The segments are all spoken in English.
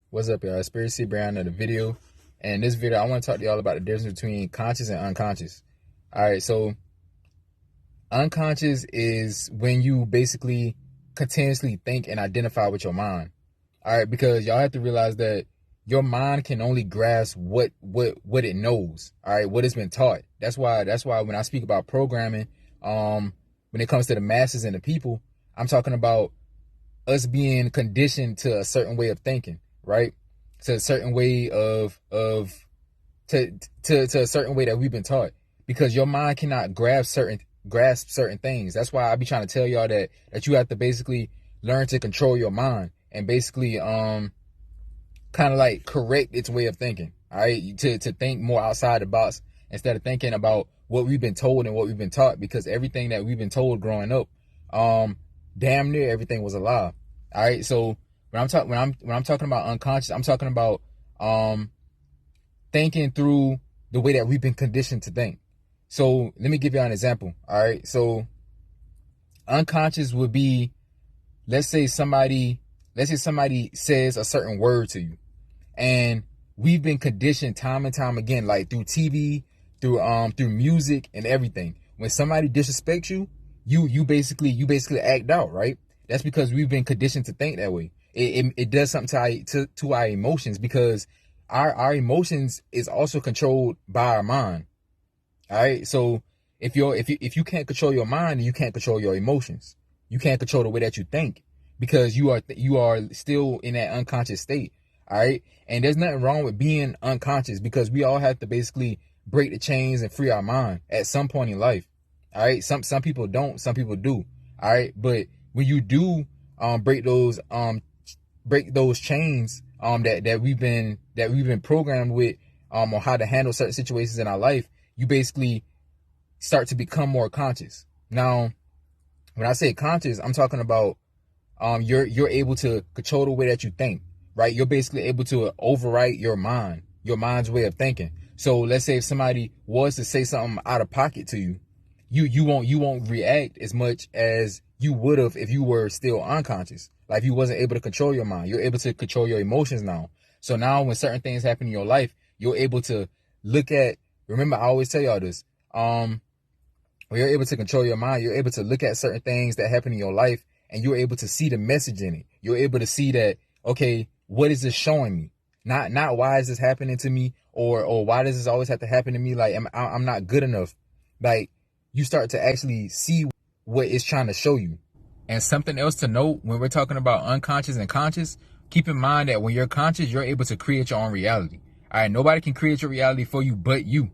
What's up, y'all? It's Spirit C. Brown in the video. And in this video, I want to talk to y'all about the difference between conscious and unconscious. All right, so unconscious is when you basically continuously think and identify with your mind. All right, because y'all have to realize that your mind can only grasp what it knows. All right, what it's been taught. That's why when I speak about programming, when it comes to the masses and the people, I'm talking about us being conditioned to a certain way of thinking, right? To a certain way to a certain way that we've been taught. Because your mind cannot grasp certain things. That's why I be trying to tell y'all that you have to basically learn to control your mind and basically kind of like correct its way of thinking. All right, to think more outside the box instead of thinking about what we've been told and what we've been taught. Because everything that we've been told growing up, damn near everything was a lie. All right, so when I'm talking about unconscious, I'm talking about thinking through the way that we've been conditioned to think. So let me give you an example. All right, so unconscious would be, let's say somebody says a certain word to you, and we've been conditioned time and time again, like through TV, through music and everything. When somebody disrespects you, you basically act out, right? That's because we've been conditioned to think that way. It does something to our emotions, because our emotions is also controlled by our mind. All right, so if you can't control your mind, then you can't control your emotions. You can't control the way that you think, because you are still in that unconscious state. All right, and there's nothing wrong with being unconscious, because we all have to basically break the chains and free our mind at some point in life. All right, some people don't, some people do. All right, but when you do break those chains that we've been programmed with on how to handle certain situations in our life, you basically start to become more conscious. Now, when I say conscious, I'm talking about you're able to control the way that you think, right? You're basically able to overwrite your mind's way of thinking. So let's say if somebody was to say something out of pocket to you, you won't react as much as you would have if you were still unconscious. Like if you wasn't able to control your mind, you're able to control your emotions now. So now when certain things happen in your life, you're able to look at, remember I always tell y'all this, when you're able to control your mind, you're able to look at certain things that happen in your life, and you're able to see the message in it. You're able to see that, okay, what is this showing me? Not why is this happening to me, or why does this always have to happen to me? Like I'm not good enough. Like you start to actually see what it's trying to show you. And something else to note when we're talking about unconscious and conscious, keep in mind that when you're conscious, you're able to create your own reality. All right, nobody can create your reality for you but you.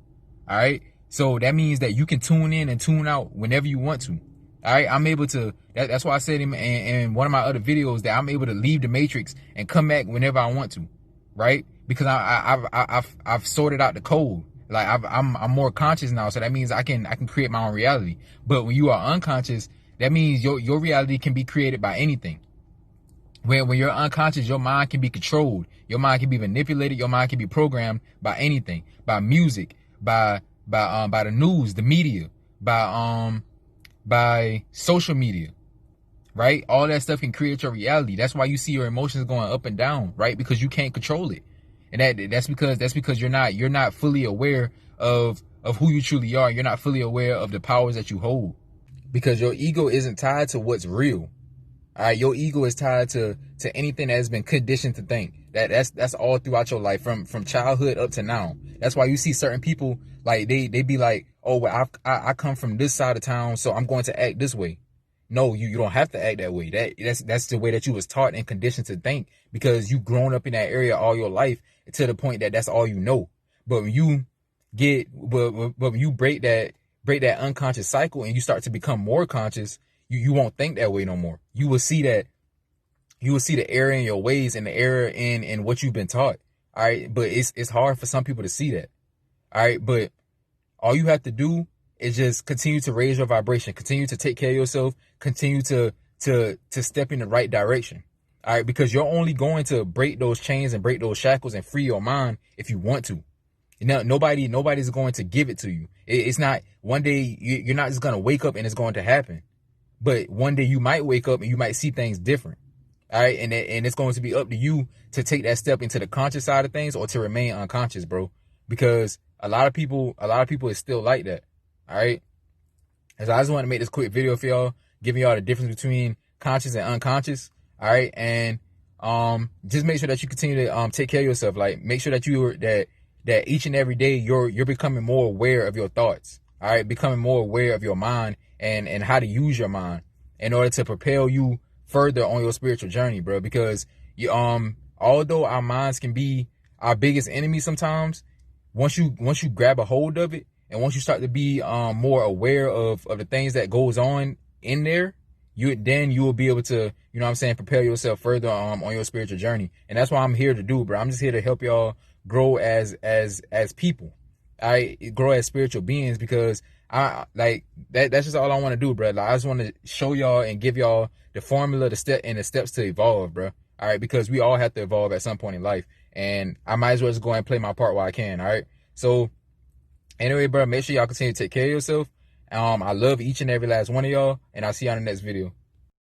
All right, so that means that you can tune in and tune out whenever you want to. All right, I'm able to. That's why I said in one of my other videos that I'm able to leave the matrix and come back whenever I want to, right? Because I've sorted out the code. Like I'm more conscious now, so that means I can create my own reality. But when you are unconscious, that means your reality can be created by anything. When you're unconscious, your mind can be controlled. Your mind can be manipulated. Your mind can be programmed by anything, by music, by the news, the media, by social media, right? All that stuff can create your reality. That's why you see your emotions going up and down, right? Because you can't control it, and that's because you're not fully aware of who you truly are. You're not fully aware of the powers that you hold, because your ego isn't tied to what's real. All right, your ego is tied to anything that has been conditioned to think. That's all throughout your life, from childhood up to now. That's why you see certain people, like they be like, oh, well, I come from this side of town, so I'm going to act this way. No, you don't have to act that way. That's the way that you was taught and conditioned to think, because you've grown up in that area all your life to the point that that's all you know. But when you when you break that unconscious cycle and you start to become more conscious, you won't think that way no more. You will see the error in your ways and the error in what you've been taught. All right, but it's hard for some people to see that. All right, but all you have to do is just continue to raise your vibration, continue to take care of yourself, continue to step in the right direction. All right, because you're only going to break those chains and break those shackles and free your mind if you want to. You know, nobody's going to give it to you. It's not one day you're not just going to wake up and it's going to happen. But one day you might wake up and you might see things different. All right, and it's going to be up to you to take that step into the conscious side of things or to remain unconscious, bro. Because a lot of people is still like that. All right. So I just want to make this quick video for y'all, giving y'all the difference between conscious and unconscious. All right, and just make sure that you continue to take care of yourself. Like, make sure that that each and every day you're becoming more aware of your thoughts. All right, becoming more aware of your mind and how to use your mind in order to propel you further on your spiritual journey, bro. Because you although our minds can be our biggest enemy sometimes, once you grab a hold of it and once you start to be more aware of the things that goes on in there, you will be able to, you know what I'm saying, propel yourself further on your spiritual journey. And that's what I'm here to do, bro. I'm just here to help y'all grow as people. I grow as spiritual beings, because I like that's just all I want to do, bro. Like, I just want to show y'all and give y'all the formula, the steps to evolve, bro. All right, because we all have to evolve at some point in life, and I might as well just go and play my part while I can. All right. So anyway, bro, make sure y'all continue to take care of yourself. I love each and every last one of y'all, and I'll see y'all in the next video.